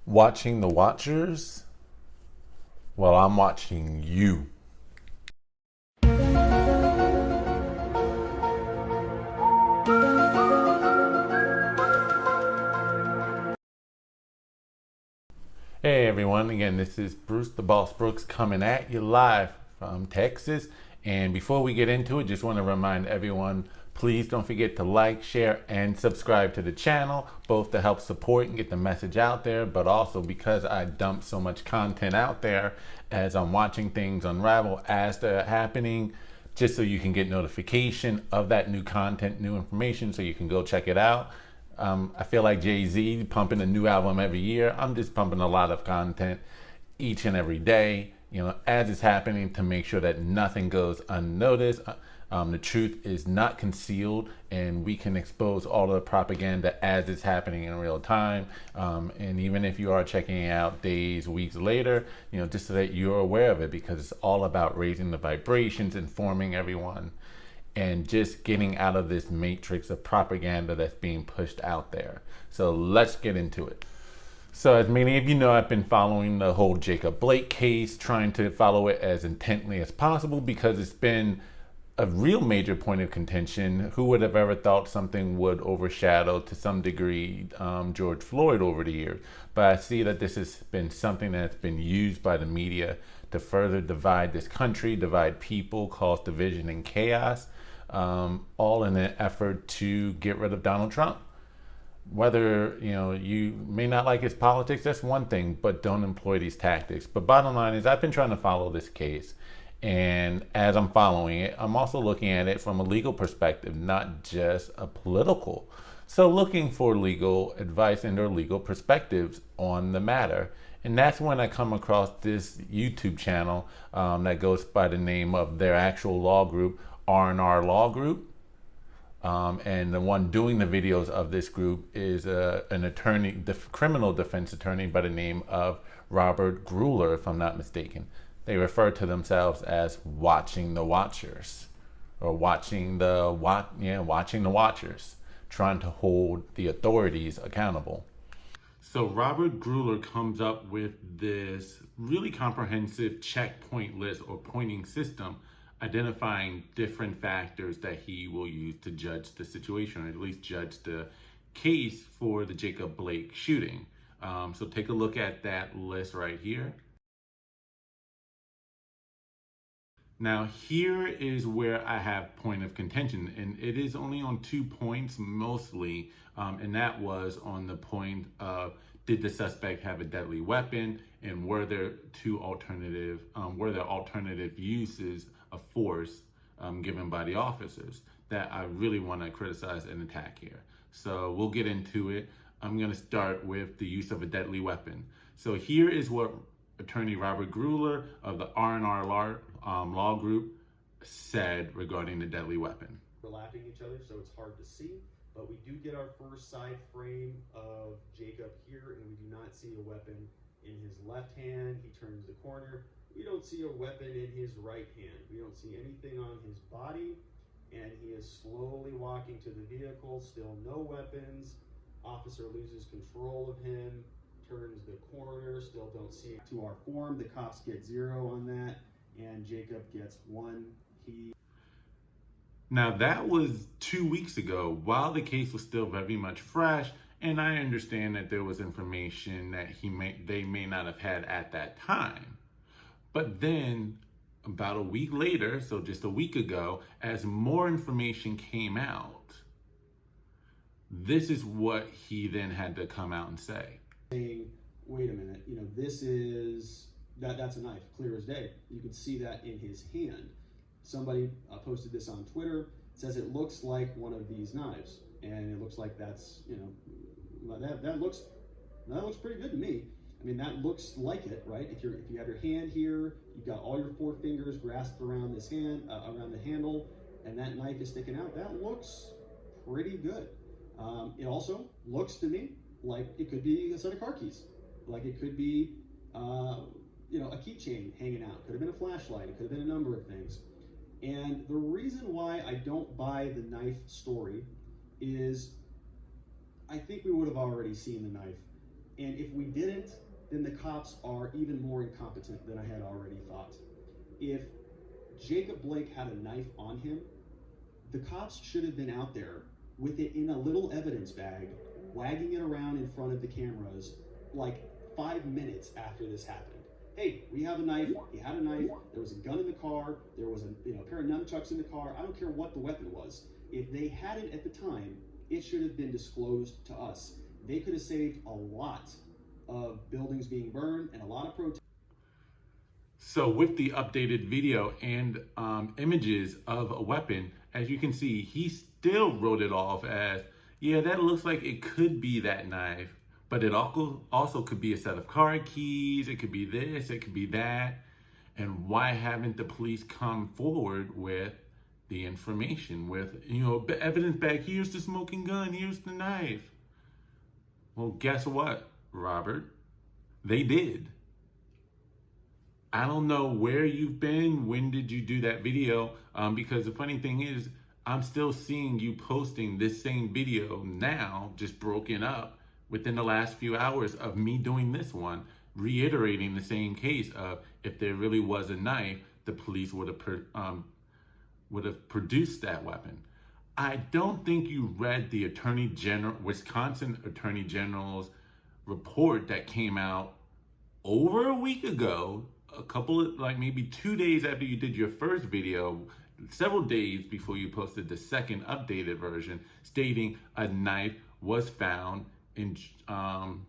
Watching the watchers? Well, I'm watching you. Hey everyone, again, this is Bruce the Boss Brooks coming at you live from Texas. And before we get into it, just want to remind everyone, please don't forget to like, share, and subscribe to the channel, both to help support and get the message out there, but also because I dump so much content out there as I'm watching things unravel as they're happening, just so you can get notification of that new content, new information, so you can go check it out. I feel like Jay-Z pumping a new album every year. I'm just pumping a lot of content each and every day, as it's happening, to make sure that nothing goes unnoticed. The truth is not concealed, and we can expose all of the propaganda as it's happening in real time. And even if you are checking it out days, weeks later, just so that you're aware of it, because it's all about raising the vibrations, informing everyone, and just getting out of this matrix of propaganda that's being pushed out there. So let's get into it. So as many of you know, I've been following the whole Jacob Blake case, trying to follow it as intently as possible because it's been a real major point of contention. Who would have ever thought something would overshadow to some degree George Floyd over the years? But I see that this has been something that's been used by the media to further divide this country, divide people, cause division and chaos, all in an effort to get rid of Donald Trump. Whether you may not like his politics, that's one thing, but don't employ these tactics. But bottom line is, I've been trying to follow this case, and as I'm following it, I'm also looking at it from a legal perspective, not just a political. So looking for legal advice and or legal perspectives on the matter. And that's when I come across this YouTube channel that goes by the name of their actual law group, R&R Law Group. And the one doing the videos of this group is an attorney, criminal defense attorney by the name of Robert Gruler, if I'm not mistaken. They refer to themselves as watching the watchers, or watching the watchers, trying to hold the authorities accountable. So Robert Gruler comes up with this really comprehensive checkpoint list or pointing system, identifying different factors that he will use to judge the situation, or at least judge the case for the Jacob Blake shooting. So take a look at that list right here. Now here is where I have point of contention, and it is only on 2 points mostly, and that was on the point of, did the suspect have a deadly weapon, and were there alternative uses of force given by the officers, that I really want to criticize and attack here. So we'll get into it. I'm going to start with the use of a deadly weapon. So here is what attorney Robert Gruler of the R&R Law Group said regarding the deadly weapon. Overlapping each other, so it's hard to see, but we do get our first side frame of Jacob here, and we do not see a weapon in his left hand. He turns the corner. We don't see a weapon in his right hand. We don't see anything on his body, and he is slowly walking to the vehicle, still no weapons. Officer loses control of him, turns the corner, still don't see it. To our form, the cops get 0 on that, and Jacob gets 1. Now that was 2 weeks ago, while the case was still very much fresh, and I understand that there was information that they may not have had at that time. But then about a week later, so just a week ago, as more information came out, this is what he then had to come out and say. Saying, wait a minute, that's a knife, clear as day. You could see that in his hand. Somebody posted this on Twitter. It says it looks like one of these knives, and it looks like that's, that looks pretty good to me. I mean, that looks like it, right? If you have your hand here, you've got all your 4 fingers grasped around this hand, around the handle, and that knife is sticking out. That looks pretty good. It also looks to me like it could be a set of car keys, like it could be, a keychain hanging out. Could have been a flashlight. It could have been a number of things. And the reason why I don't buy the knife story is I think we would have already seen the knife And if we didn't, then the cops are even more incompetent than I had already thought. If Jacob Blake had a knife on him, the cops should have been out there with it in a little evidence bag, wagging it around in front of the cameras like 5 minutes after this happened. Hey, we have a knife. He had a knife. There was a gun in the car. There was a pair of nunchucks in the car. I don't care what the weapon was. If they had it at the time, it should have been disclosed to us. They could have saved a lot of buildings being burned and a lot of protests. So with the updated video and images of a weapon, as you can see, he still wrote it off as, yeah, that looks like it could be that knife, but it also could be a set of car keys. It could be this, it could be that. And why haven't the police come forward with the information, with, evidence back? Here's the smoking gun, here's the knife. Well, guess what, Robert? They did. I don't know where you've been. When did you do that video? Because the funny thing is, I'm still seeing you posting this same video now, just broken up within the last few hours of me doing this one, reiterating the same case of if there really was a knife, the police would have produced that weapon. I don't think you read the Wisconsin Attorney General's report that came out over a week ago, maybe 2 days after you did your first video, several days before you posted the second updated version, stating a knife was found in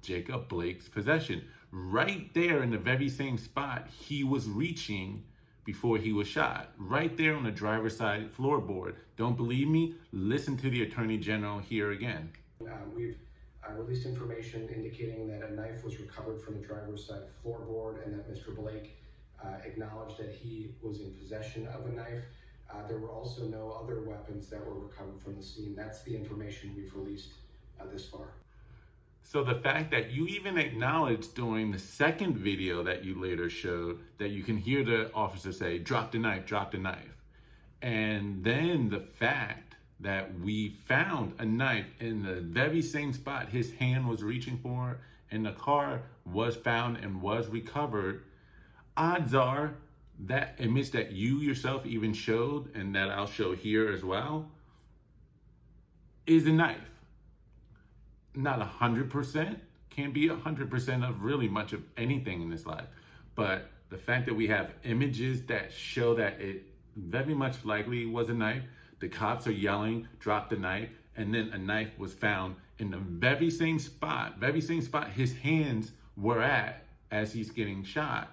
Jacob Blake's possession. Right there in the very same spot he was reaching before he was shot. Right there on the driver's side floorboard. Don't believe me? Listen to the Attorney General here again. We've released information indicating that a knife was recovered from the driver's side floorboard and that Mr. Blake acknowledged that he was in possession of a knife. There were also no other weapons that were recovered from the scene. That's the information we've released this far. So the fact that you even acknowledged during the second video that you later showed that you can hear the officer say, drop the knife, drop the knife. And then the fact that we found a knife in the very same spot his hand was reaching for and the car was found and was recovered, odds are that image that you yourself even showed and that I'll show here as well is a knife. Not 100%, can't be 100% of really much of anything in this life. But the fact that we have images that show that it very much likely was a knife, the cops are yelling, drop the knife, and then a knife was found in the very same spot his hands were at as he's getting shot.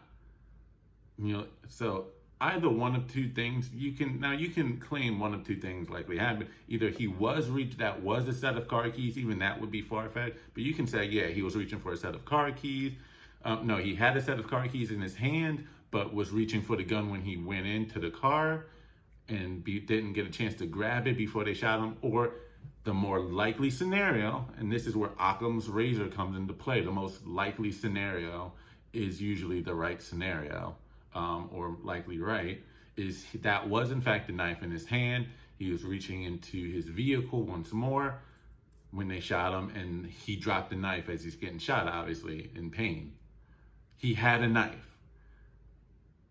So either one of two things, you can claim one of two things likely happened. Either he was reached, that was a set of car keys, even that would be far-fetched, but you can say, yeah, he was reaching for a set of car keys. No, he had a set of car keys in his hand, but was reaching for the gun when he went into the car and didn't get a chance to grab it before they shot him. Or the more likely scenario, and this is where Occam's razor comes into play, the most likely scenario is usually the right scenario. Or likely right, is that was in fact a knife in his hand. He was reaching into his vehicle once more when they shot him, and he dropped the knife as he's getting shot, obviously in pain. He had a knife.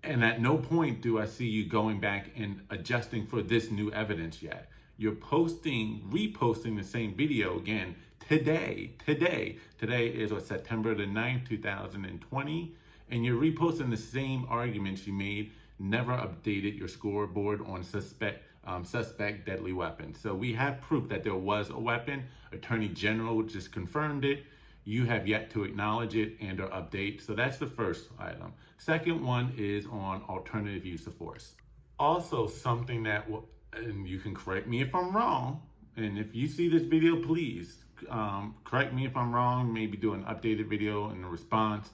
And at no point do I see you going back and adjusting for this new evidence yet. You're reposting the same video again today. Today is September the 9th, 2020. And you're reposting the same arguments you made, never updated your scoreboard on suspect deadly weapon. So we have proof that there was a weapon. Attorney General just confirmed it. You have yet to acknowledge it and or update. So that's the first item. Second one is on alternative use of force. Also something that, and you can correct me if I'm wrong, and if you see this video, please correct me if I'm wrong, maybe do an updated video in the response.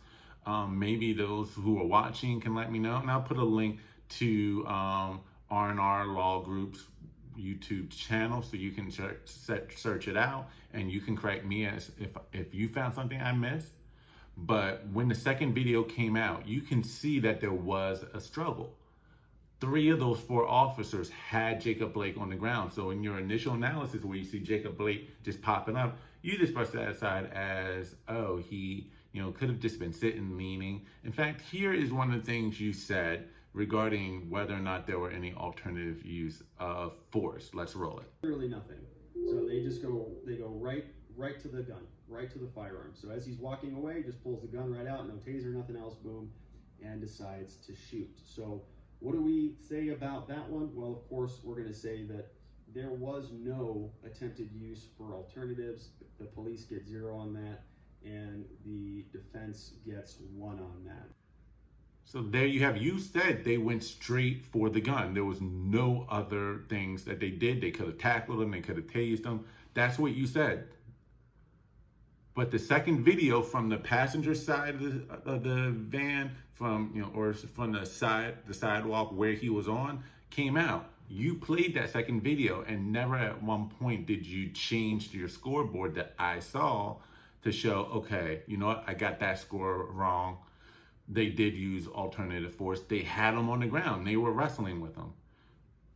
Maybe those who are watching can let me know, and I'll put a link to R&R Law Group's YouTube channel so you can search it out, and you can correct me as if you found something I missed. But when the second video came out, you can see that there was a struggle. 3 of those 4 officers had Jacob Blake on the ground. So in your initial analysis where you see Jacob Blake just popping up, You just brushed that aside as, oh, he, could have just been sitting, leaning. In fact, here is one of the things you said regarding whether or not there were any alternative use of force. Let's roll it. Literally nothing. So they go right to the gun, right to the firearm. So as he's walking away, just pulls the gun right out, no taser, nothing else, boom, and decides to shoot. So what do we say about that one? Well, of course, we're going to say that there was no attempted use for alternatives. The police get 0 on that, and the defense gets 1 on that. So there you have, you said they went straight for the gun. There was no other things that they did. They could have tackled him, they could have tased him. That's what you said. But the second video from the passenger side of the van, or from the sidewalk where he was on, came out. You played that second video, and never at one point did you change your scoreboard that I saw to show, okay, you know what, I got that score wrong. They did use alternative force. They had him on the ground. They were wrestling with him.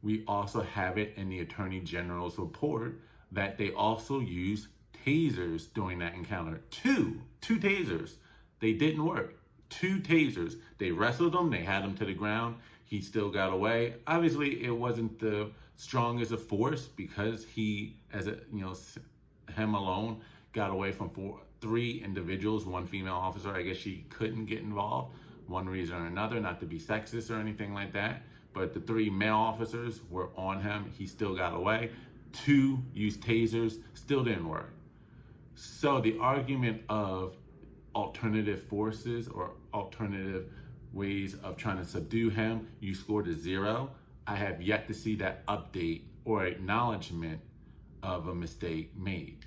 We also have it in the Attorney General's report that they also used tasers during that encounter. Two tasers. They didn't work. 2 tasers. They wrestled him. They had him to the ground. He still got away. Obviously, it wasn't the strongest of force because he, him alone, got away from 3 individuals, 1 female officer. I guess she couldn't get involved, one reason or another, not to be sexist or anything like that. But the 3 male officers were on him. He still got away. 2 used tasers, still didn't work. So the argument of alternative forces or alternative ways of trying to subdue him, you scored a 0. I have yet to see that update or acknowledgement of a mistake made.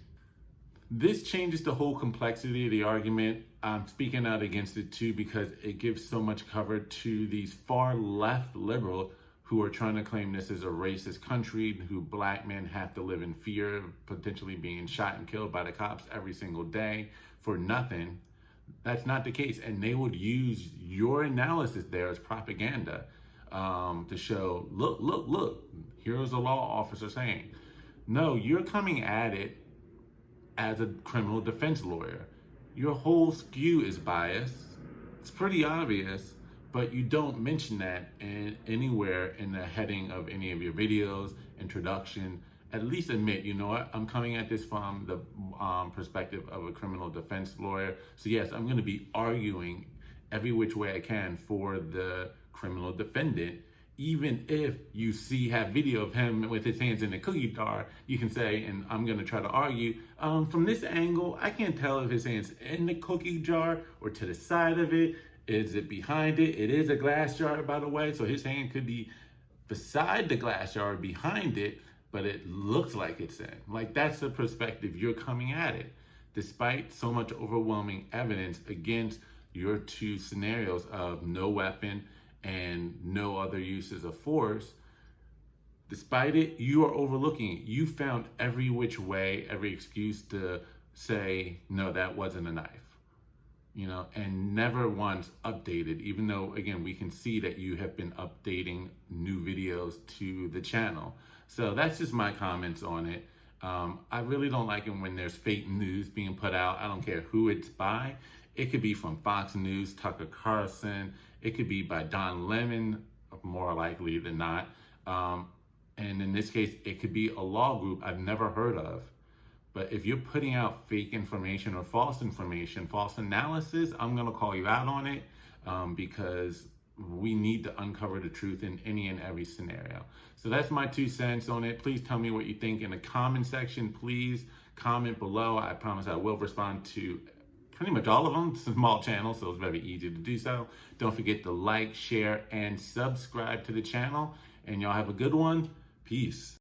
This changes the whole complexity of the argument. I'm speaking out against it too because it gives so much cover to these far left liberals who are trying to claim this is a racist country, who black men have to live in fear of potentially being shot and killed by the cops every single day for nothing. That's not the case. And they would use your analysis there as propaganda to show, look, here's a law officer saying. No, you're coming at it as a criminal defense lawyer. Your whole skew is biased. It's pretty obvious, but you don't mention that anywhere in the heading of any of your videos, introduction. At least admit, you know what, I'm coming at this from the perspective of a criminal defense lawyer. So yes, I'm going to be arguing every which way I can for the criminal defendant. Even if you have video of him with his hands in the cookie jar, you can say, and I'm going to try to argue, from this angle, I can't tell if his hand's in the cookie jar or to the side of it. Is it behind it? It is a glass jar, by the way, so his hand could be beside the glass jar, behind it, but it looks like it's in. Like, that's the perspective you're coming at it. Despite so much overwhelming evidence against your 2 scenarios of no weapon and no other uses of force, despite it, you are overlooking it. You found every which way, every excuse to say, no, that wasn't a knife. And never once updated, even though, again, we can see that you have been updating new videos to the channel. So that's just my comments on it. I really don't like it when there's fake news being put out. I don't care who it's by. It could be from Fox News, Tucker Carlson. It could be by Don Lemon, more likely than not. And in this case, it could be a law group I've never heard of. But if you're putting out fake information or false information, false analysis, I'm going to call you out on it because we need to uncover the truth in any and every scenario. So that's my 2 cents on it. Please tell me what you think in the comment section. Please comment below. I promise I will respond to pretty much all of them. It's a small channel, so it's very easy to do so. Don't forget to like, share, and subscribe to the channel. And y'all have a good one. Peace.